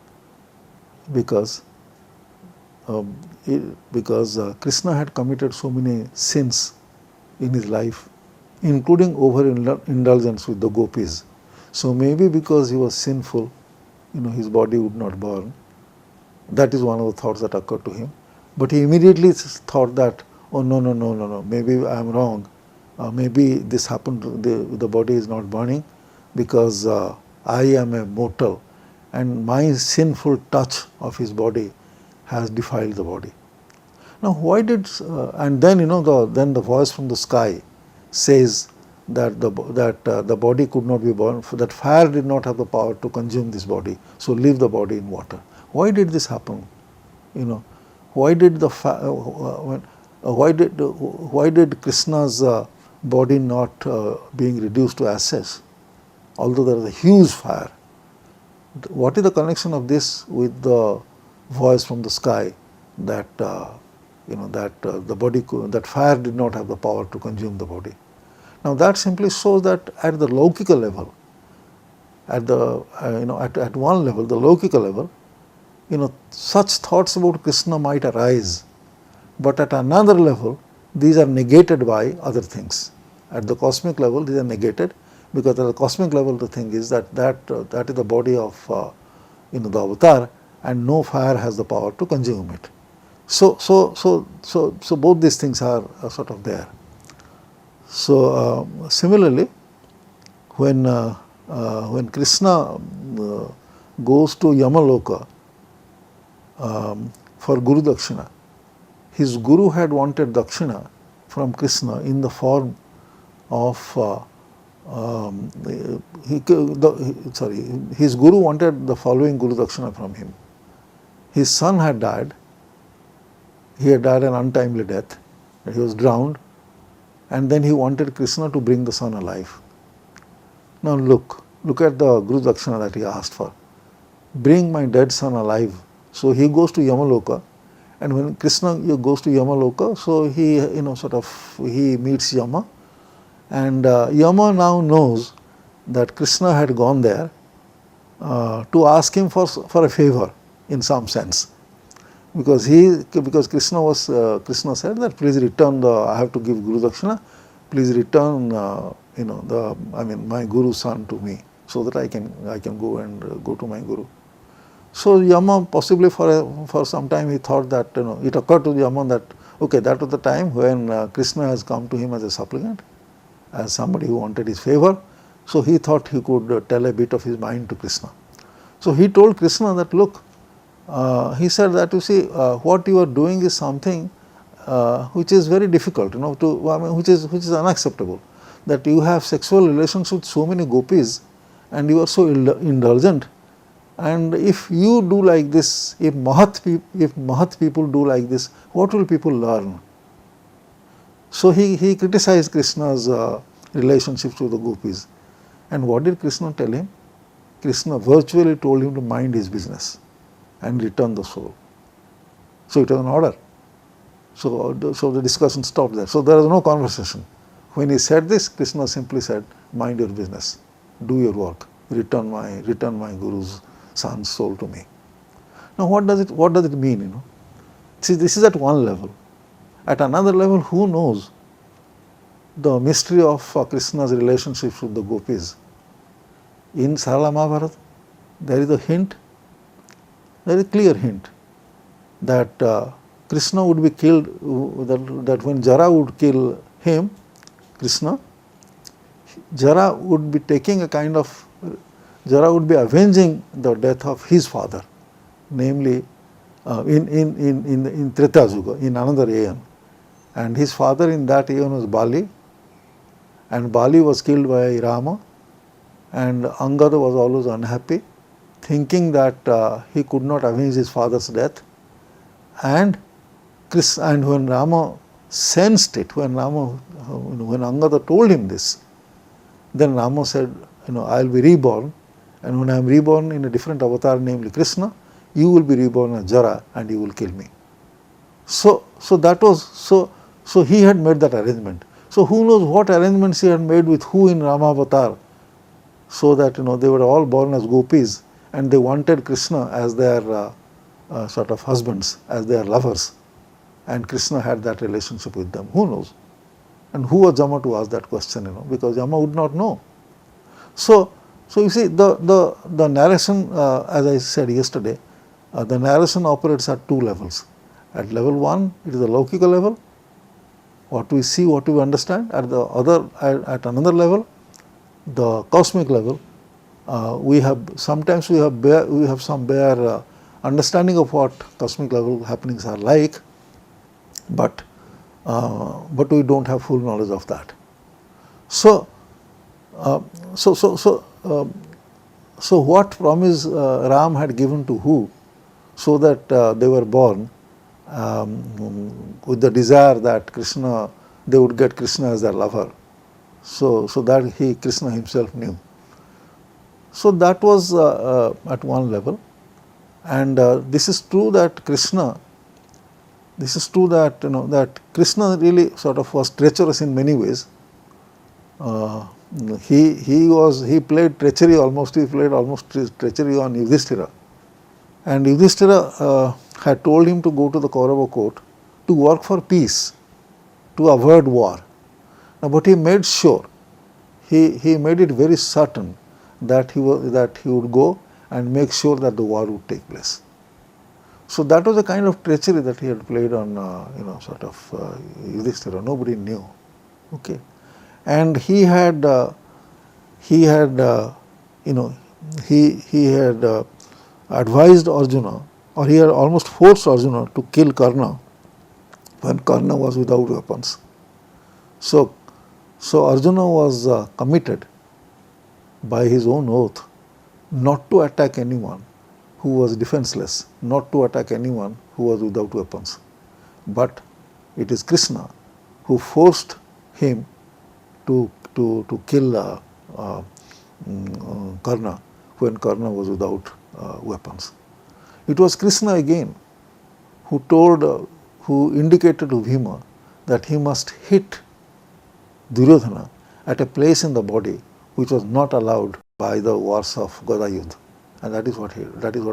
because Krishna had committed so many sins in his life, including overindulgence with the gopis. So maybe because he was sinful, his body would not burn. That is one of the thoughts that occurred to him. But he immediately thought that, oh no, maybe I am wrong. Maybe this happened, the body is not burning because I am a mortal and my sinful touch of his body has defiled the body. Now why did, and then then the voice from the sky says that the body could not be burned, that fire did not have the power to consume this body, so leave the body in water. Why did this happen? Why did why did Krishna's body not being reduced to ashes, although there is a huge fire? What is the connection of this with the voice from the sky that the body that fire did not have the power to consume the body? Now that simply shows that at the Laukika level, at the at one level, the Laukika level, such thoughts about Krishna might arise, but at another level, these are negated by other things. At the cosmic level, these are negated, because at the cosmic level, the thing is that is the body of the avatar, and no fire has the power to consume it. So both these things are sort of there. So similarly, when Krishna goes to Yamaloka for Guru Dakshina, his Guru had wanted Dakshina from Krishna in the form of his Guru wanted the following Guru Dakshina from him. His son had died. He had died an untimely death. He was drowned, and then he wanted Krishna to bring the son alive. Now look at the Guru Dakshina that he asked for. Bring my dead son alive. So he goes to Yamaloka, and when Krishna goes to Yamaloka, so he he meets Yama, and Yama now knows that Krishna had gone there to ask him for a favor in some sense, because Krishna said that please return I have to give Guru Dakshina, please return my Guru's son to me, so that I can go to my Guru. So Yama, possibly for some time, he thought that it occurred to Yama that okay, that was the time when Krishna has come to him as a supplicant, as somebody who wanted his favor. So he thought he could tell a bit of his mind to Krishna. So he told Krishna that look, he said that you see what you are doing is something which is very difficult, which is unacceptable. That you have sexual relations with so many gopis, and you are so indulgent. And if you do like this, if Mahat people do like this, what will people learn? So he criticized Krishna's relationships with the gopis. And what did Krishna tell him? Krishna virtually told him to mind his business and return the soul. So it was an order. So the discussion stopped there. So there was no conversation. When he said this, Krishna simply said, mind your business, do your work, return my Guru's son's soul to me. Now what does it mean? See, this is at one level. At another level, who knows the mystery of Krishna's relationships with the gopis? In Sarala Mahabharata, there is a hint, there is a clear hint that Krishna would be killed, that when Jara would kill him, Krishna, Jara would be avenging the death of his father, namely in Treta Yuga, in another aeon. And his father in that aeon was Bali, and Bali was killed by Rama, and Angada was always unhappy, thinking that he could not avenge his father's death. And when Rama sensed it, when Angada told him this, then Rama said, I will be reborn, and when I am reborn in a different avatar, namely Krishna, you will be reborn as Jara and you will kill me. So he had made that arrangement. So who knows what arrangements he had made with who in Rama avatar, so that they were all born as gopis and they wanted Krishna as their sort of husbands, as their lovers, and Krishna had that relationship with them. Who knows? And who was Yama to ask that question? Because Yama would not know. So you see, the narration, as I said yesterday, the narration operates at two levels. At level one, it is the Laukika level, what we see, what we understand. At another level, the cosmic level, we have some bare understanding of what cosmic level happenings are like, but we don't have full knowledge of that. So what promise Ram had given to who, so that they were born with the desire that they would get Krishna as their lover. So that Krishna himself knew. So that was at one level, and this is true that Krishna really sort of was treacherous in many ways. He played treachery almost. He played almost treachery on Yudhishthira, and Yudhishthira had told him to go to the Kaurava court to work for peace, to avoid war. Now, but he made sure, he made it very certain that he would go and make sure that the war would take place. So that was a kind of treachery that he had played on Yudhishthira. Nobody knew. Okay, and he had advised Arjuna, or he had almost forced Arjuna to kill Karna when Karna was without weapons. So Arjuna was committed by his own oath not to attack anyone who was defenseless, not to attack anyone who was without weapons. But it is Krishna who forced him to kill Karna when Karna was without weapons. It was Krishna again who indicated to Bhima that he must hit Duryodhana at a place in the body which was not allowed by the wars of Gadayuddha, and that is what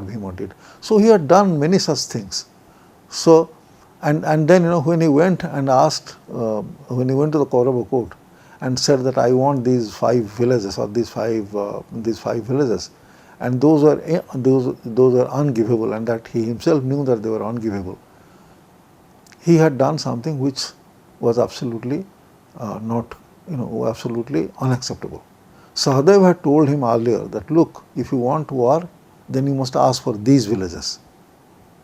Bhima did. So he had done many such things. So and then when he went and asked, when he went to the Kaurava court and said that I want these 5 villages or these five villages, and those are ungivable, and that he himself knew that they were ungivable. He had done something which was absolutely absolutely unacceptable. Sahadev had told him earlier that, look, if you want war, then you must ask for these villages.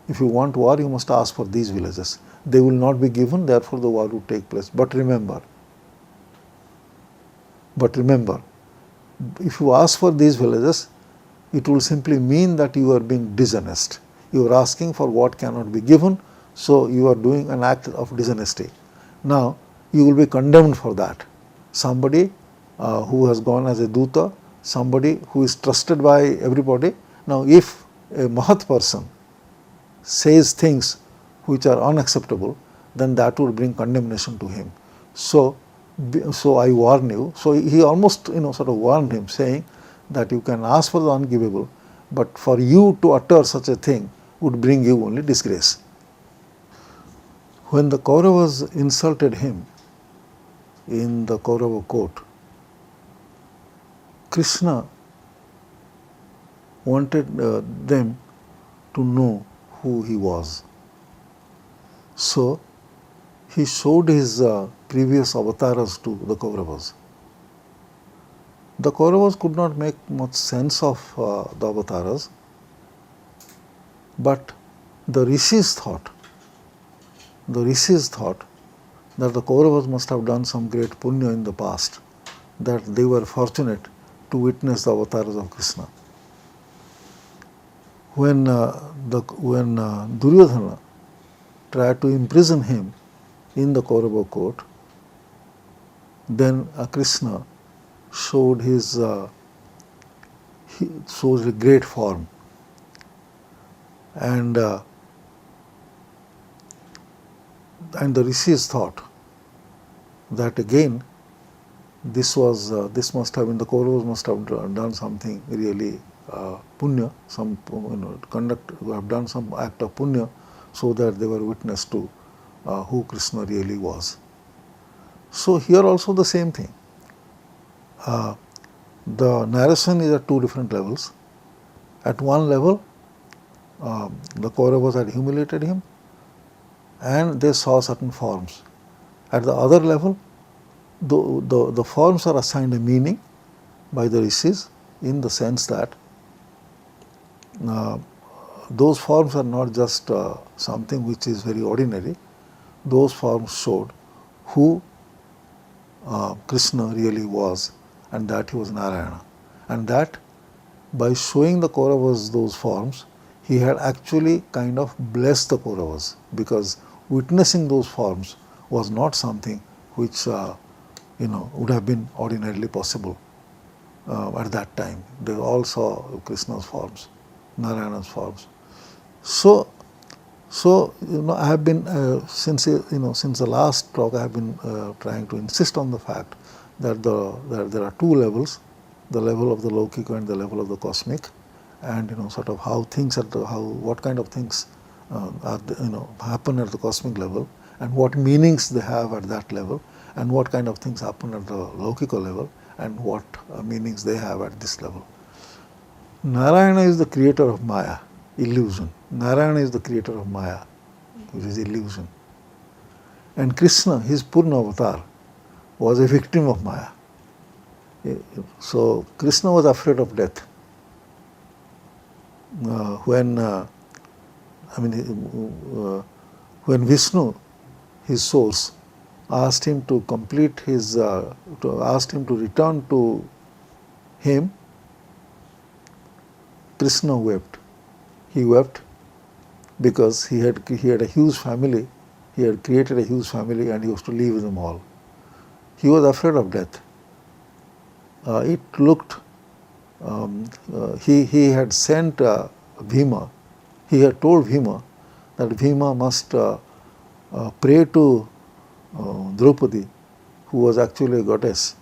If you want war, you must ask for these villages. They will not be given, therefore the war will take place. But remember, if you ask for these villages, it will simply mean that you are being dishonest. You are asking for what cannot be given, so you are doing an act of dishonesty. Now, you will be condemned for that. Somebody who has gone as a Duta, somebody who is trusted by everybody. Now, if a Mahat person says things which are unacceptable, then that would bring condemnation to him. So I warn you. So he almost sort of warned him, saying that you can ask for the ungivable, but for you to utter such a thing would bring you only disgrace. When the Kauravas insulted him in the Kaurava court, Krishna wanted them to know who he was. So he showed his previous avatars to the Kauravas. The Kauravas could not make much sense of the avatars, but the rishis thought that the Kauravas must have done some great punya in the past, that they were fortunate to witness the avatars of Krishna. When Duryodhana tried to imprison him in the Kaurava court, then Krishna showed showed a great form, and the rishis thought that again this must have been, the Kauravas must have done something really punya, have done some act of punya, so that they were witness to who Krishna really was. So here also the same thing. The narration is at two different levels. At one level, the Kauravas had humiliated him and they saw certain forms. At the other level, the forms are assigned a meaning by the rishis, in the sense that those forms are not just something which is very ordinary. Those forms showed who Krishna really was, and that he was Narayana, and that by showing the Kauravas those forms, he had actually kind of blessed the Kauravas, because witnessing those forms was not something which would have been ordinarily possible at that time. They all saw Krishna's forms, Narayana's forms. So I have been since the last talk I have been trying to insist on the fact that there are two levels, the level of the Laukika and the level of the cosmic, and sort of how things what kind of things happen at the cosmic level, and what meanings they have at that level, and what kind of things happen at the Laukika level, and what meanings they have at this level. Narayana is the creator of Maya, illusion. Narayana is the creator of Maya, which is illusion. And Krishna, his Purna avatar, was a victim of Maya. So Krishna was afraid of death. When Vishnu, his source, asked him to complete his, asked him to return to him, Krishna wept. He wept because he had a huge family, he had created a huge family, and he was to leave them all. He was afraid of death. It looked, he had sent Bhima, he had told Bhima that Bhima must pray to Draupadi, who was actually a goddess,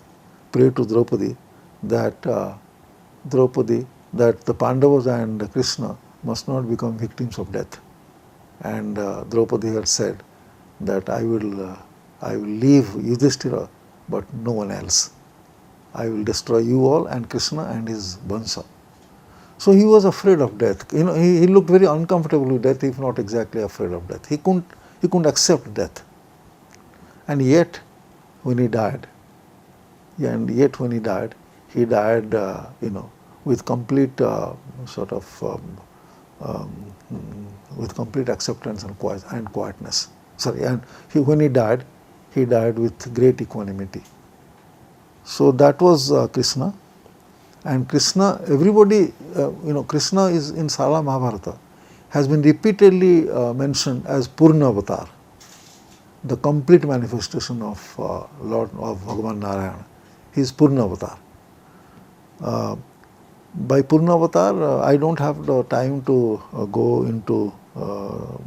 pray to Draupadi that that the Pandavas and Krishna must not become victims of death. And Draupadi had said that I will leave Yudhishthira, but no one else. I will destroy you all and Krishna and his Vansha. So he was afraid of death. He looked very uncomfortable with death, if not exactly afraid of death. He couldn't accept death. And yet, when he died, he died with complete with complete acceptance and quietness. When he died with great equanimity. So that was Krishna. And Krishna, everybody, Krishna is in Sarala Mahabharata, has been repeatedly mentioned as Purna Avatar. the complete manifestation of Lord of Bhagavan Narayana. He is Purna Avatar. By Purna Avatar, I don't have the time to go into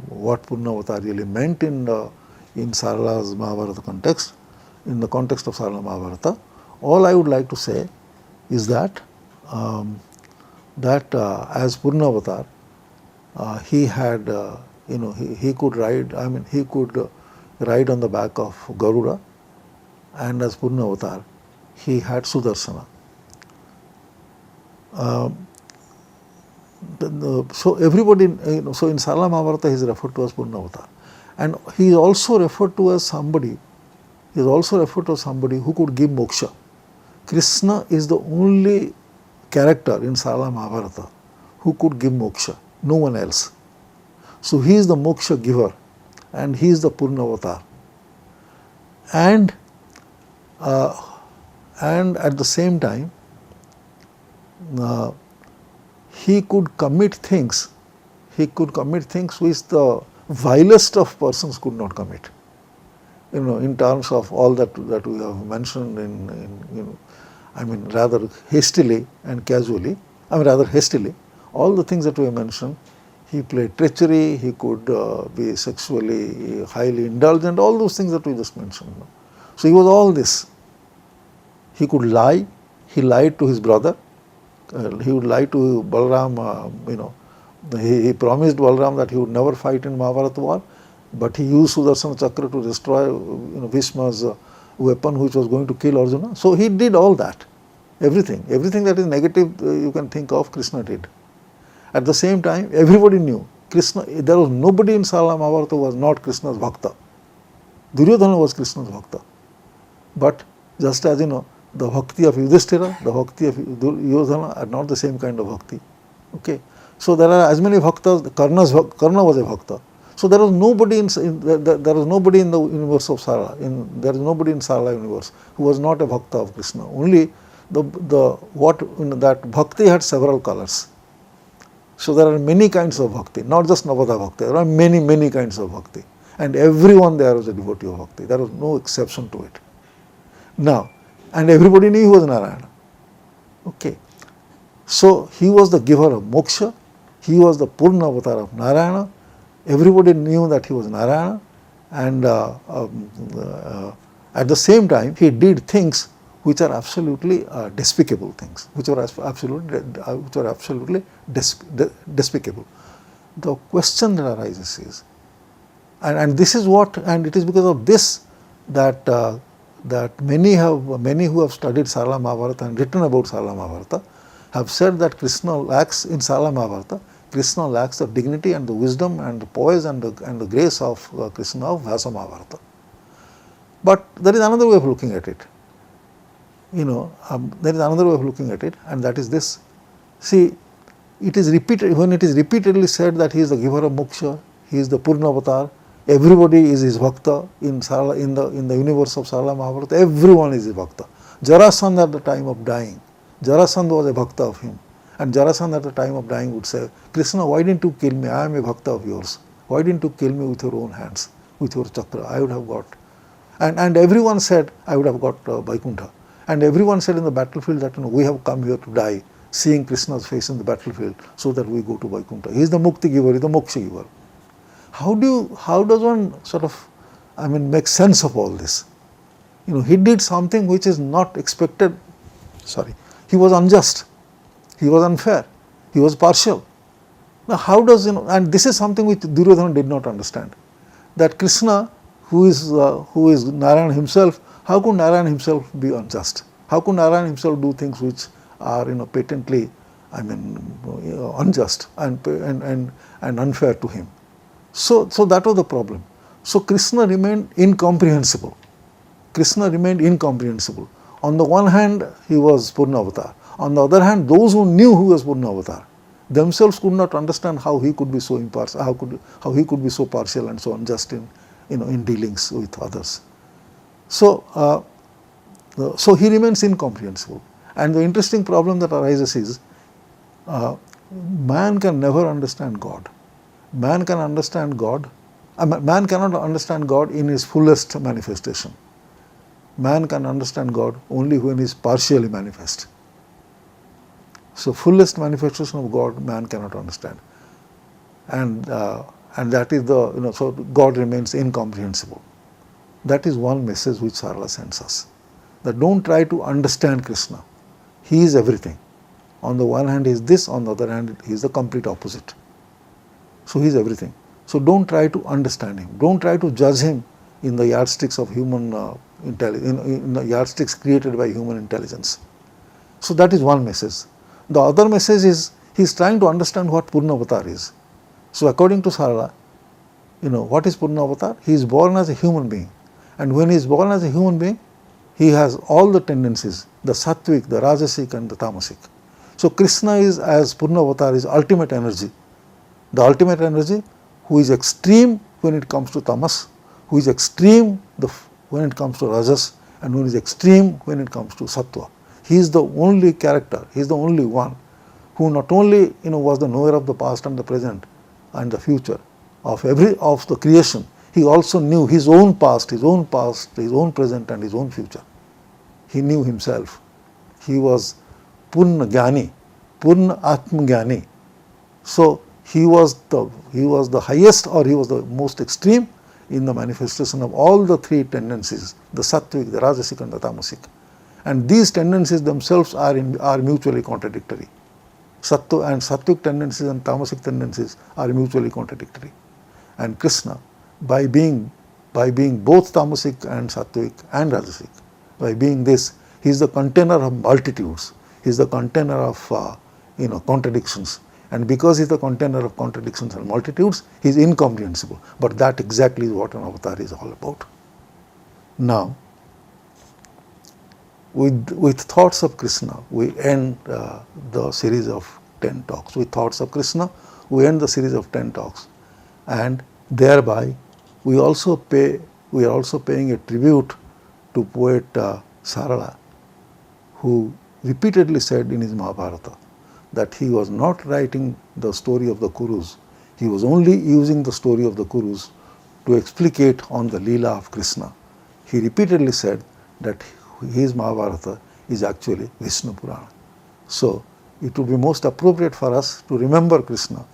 what Purna Avatar really meant in Sarala's Mahabharata context, in the context of Sarala Mahabharata. All I would like to say is that as Purna Avatar, he had he could ride. I mean, he could ride on the back of Garuda, and as Purna Avatar, he had Sudarsana. So everybody, so in Sarala Mahabharata he is referred to as Purna Avatar, and he is also referred to as somebody. He is also referred to as somebody who could give moksha. Krishna is the only character in Sarala Mahabharata who could give moksha. No one else. So he is the moksha giver, and he is the Purna Avatar. And at the same time, he could commit things. He could commit things which the vilest of persons could not commit. In terms of all that we have mentioned I mean, rather hastily and casually. I mean, rather hastily. All the things that we have mentioned. He played treachery. He could be sexually highly indulgent. All those things that we just mentioned. So he was all this. He could lie. He lied to his brother. He would lie to Balaram. He promised Balaram that he would never fight in Mahabharata war, but he used Sudarsana Chakra to destroy Bhishma's weapon which was going to kill Arjuna. So he did all that. Everything that is negative you can think of, Krishna did. At the same time, everybody knew Krishna. There was nobody in Sarala Mahabharata who was not Krishna's bhakta. Duryodhana was Krishna's bhakta. But just as the bhakti of Yudhishthira, the bhakti of Duryodhana are not the same kind of bhakti. Okay. So there are as many bhaktas. Karna was a bhakta. So there was nobody in the universe of Sarala. There is nobody in Sarala universe who was not a bhakta of Krishna. Only that bhakti had several colors. So there are many kinds of bhakti, not just Navada bhakti. There are many kinds of bhakti, and everyone there was a devotee of bhakti. There was no exception to it. Now, and everybody knew he was Narayana. Okay. So he was the giver of moksha. He was the Purna Avatar of Narayana. Everybody knew that he was Narayana, and at the same time he did things which are absolutely despicable things, which are absolutely despicable. The question that arises is, and this is what, and it is because of this that many who have studied Sarala Mahabharata and written about Sarala Mahabharata have said that Krishna lacks in Sarala Mahabharata. Krishna lacks the dignity and the wisdom and the poise and the grace of Krishna of Vyasa Mahabharata. But there is another way of looking at it. There is another way of looking at it, and that is this. See, it is repeated, when it is repeatedly said that he is the giver of moksha, he is the Purna Avatar, everybody is his bhakta in the universe of Sarala Mahabharata, everyone is his bhakta. Jarasandha at the time of dying, Jarasandha was a bhakta of him, and Jarasandha at the time of dying would say, Krishna, why didn't you kill me? I am a bhakta of yours. Why didn't you kill me with your own hands, with your chakra? I would have got. And everyone said, I would have got Vaikuntha. And everyone said in the battlefield that we have come here to die, seeing Krishna's face in the battlefield, so that we go to Vaikuntha. He is the mukti giver, he is the moksha giver. How does one sort of, make sense of all this? He did something which is not expected. Sorry, he was unjust, he was unfair, he was partial. Now how does, and this is something which Duryodhana did not understand, that Krishna, who is Narayana himself, how could Narayana himself be unjust? How could Narayana himself do things which are patently, unjust and unfair to him? So that was the problem. So Krishna remained incomprehensible. On the one hand, he was Purna Avatar. On the other hand, those who knew who was Purna Avatar themselves could not understand how he could be so impartial, how he could be so partial and so unjust in dealings with others. So he remains incomprehensible. And the interesting problem that arises is, man can never understand God. Man can understand God Man cannot understand God in his fullest manifestation. Man can understand God only when he is partially manifest. So fullest manifestation of God man cannot understand, and that is the so God remains incomprehensible. That is one message which Sarala sends us. That don't try to understand Krishna. He is everything. On the one hand he is this, on the other hand he is the complete opposite. So he is everything. So don't try to understand him. Don't try to judge him in the yardsticks of human in the yardsticks created by human intelligence. So that is one message. The other message is he is trying to understand what Purna Avatar is. So according to Sarala, what is Purna Avatar? He is born as a human being, and when he is born as a human being, he has all the tendencies, the sattvic, the rajasic and the tamasic. So Krishna is, as Purna Avatar, is ultimate energy. The ultimate energy who is extreme when it comes to tamas, who is extreme when it comes to rajas, and who is extreme when it comes to sattva. He is the only character, he is the only one who not only was the knower of the past and the present and the future of the creation, he also knew his own past, his own present and his own future. He knew himself. He was Purna Jnani, Purna Atma Jnani. So he was the highest, or he was the most extreme in the manifestation of all the three tendencies, the sattvic, the rajasic and the tamasic. And these tendencies themselves are mutually contradictory. Sattva and sattvic tendencies and tamasic tendencies are mutually contradictory. And Krishna, by being both tamasic and sattvic and rajasic, by being this, he is the container of multitudes. He is the container of contradictions. And because he is the container of contradictions and multitudes, he is incomprehensible. But that exactly is what an avatar is all about. Now, with thoughts of Krishna, we end the series of 10 talks. With thoughts of Krishna, we end the series of 10 talks. And thereby, we are also paying a tribute to poet Sarala, who repeatedly said in his Mahabharata that he was not writing the story of the Kurus. He was only using the story of the Kurus to explicate on the Leela of Krishna. He repeatedly said that his Mahabharata is actually Vishnu Purana. So it would be most appropriate for us to remember Krishna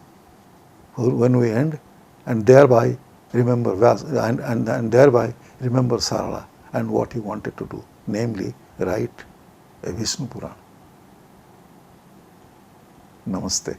when we end, and thereby remember and thereby remember Sarala and what he wanted to do, namely write a Vishnu Purana. Namaste.